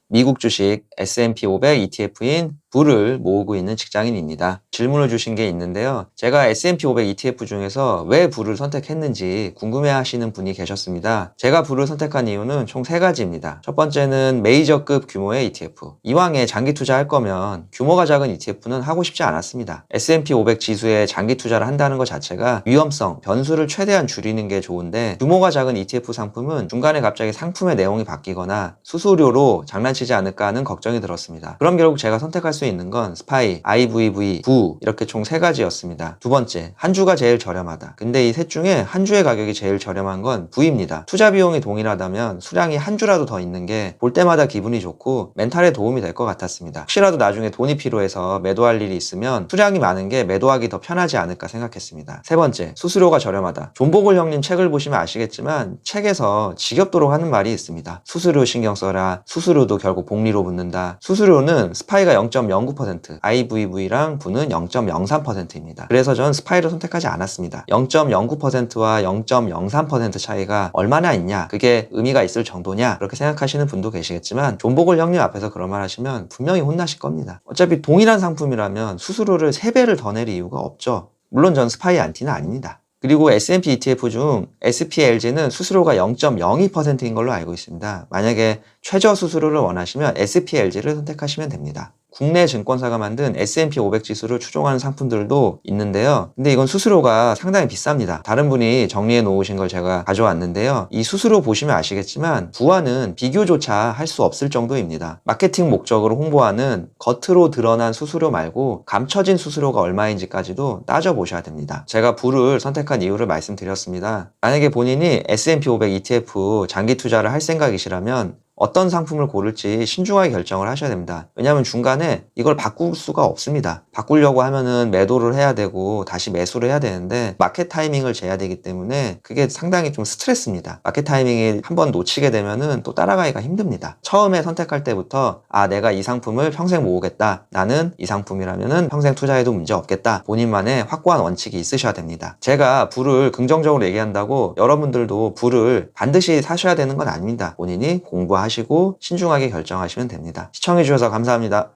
미국 주식 S&P 500 ETF인 부를 모으고 있는 직장인입니다. 질문을 주신 게 있는데요. 제가 S&P 500 ETF 중에서 왜 부를 선택했는지 궁금해하시는 분이 계셨습니다. 제가 부를 선택한 이유는 총 3가지입니다. 첫 번째는 메이저급 규모의 ETF. 이왕에 장기 투자할 거면 규모가 작은 ETF는 하고 싶지 않았습니다. S&P 500 지수에 장기 투자를 한다는 것 자체가 위험성, 변수를 최대한 줄이는 게 좋은데 규모가 작은 ETF 상품은 중간에 갑자기 상품의 내용이 바뀌거나 수수료로 장난치지 않을까 하는 걱정이 들었습니다. 그럼 결국 제가 선택할 수 있는 건 스파이, IVV, 부 이렇게 총 3가지였습니다. 두 번째, 한 주가 제일 저렴하다. 근데 이 셋 중에 한 주의 가격이 제일 저렴한 건 부입니다. 투자 비용이 동일하다면 수량이 한 주라도 더 있는 게 볼 때마다 기분이 좋고 멘탈에 도움이 될 것 같았습니다. 혹시라도 나중에 돈이 필요해서 매도할 일이 있으면 수량이 많은 게 매도하기 더 편하지 않을까 생각했습니다. 세 번째, 수수료가 저렴하다. 존 보글 형님 책을 보시면 아시겠지만 책에서 지겹도록 하는 말이 있습니다. 수수료 신경 써라. 수수료도 결국 복리로 붙는다. 수수료는 스파이가 0.09%, IVV랑 부는 0.03%입니다. 그래서 전 스파이를 선택하지 않았습니다. 0.09%와 0.03% 차이가 얼마나 있냐, 그게 의미가 있을 정도냐, 그렇게 생각하시는 분도 계시겠지만 존 보글 형님 앞에서 그런 말 하시면 분명히 혼나실 겁니다. 어차피 동일한 상품이라면 수수료를 3배를 더 낼 이유가 없죠. 물론 전 스파이 안티는 아닙니다. 그리고 S&P ETF 중 SPLG는 수수료가 0.02%인 걸로 알고 있습니다. 만약에 최저 수수료를 원하시면 SPLG를 선택하시면 됩니다. 국내 증권사가 만든 S&P 500 지수를 추종하는 상품들도 있는데요. 근데 이건 수수료가 상당히 비쌉니다. 다른 분이 정리해 놓으신 걸 제가 가져왔는데요. 이 수수료 보시면 아시겠지만 부와는 비교조차 할 수 없을 정도입니다. 마케팅 목적으로 홍보하는 겉으로 드러난 수수료 말고 감춰진 수수료가 얼마인지까지도 따져보셔야 됩니다. 제가 부를 선택한 이유를 말씀드렸습니다. 만약에 본인이 S&P 500 ETF 장기 투자를 할 생각이시라면 어떤 상품을 고를지 신중하게 결정을 하셔야 됩니다. 왜냐하면 중간에 이걸 바꿀 수가 없습니다. 바꾸려고 하면은 매도를 해야 되고 다시 매수를 해야 되는데 마켓 타이밍을 재야 되기 때문에 그게 상당히 좀 스트레스입니다. 마켓 타이밍이 한번 놓치게 되면은 또 따라가기가 힘듭니다. 처음에 선택할 때부터 내가 이 상품을 평생 모으겠다. 나는 이 상품이라면은 평생 투자해도 문제 없겠다. 본인만의 확고한 원칙이 있으셔야 됩니다. 제가 부를 긍정적으로 얘기한다고 여러분들도 부를 반드시 사셔야 되는 건 아닙니다. 본인이 공부하시고 신중하게 결정하시면 됩니다. 시청해주셔서 감사합니다.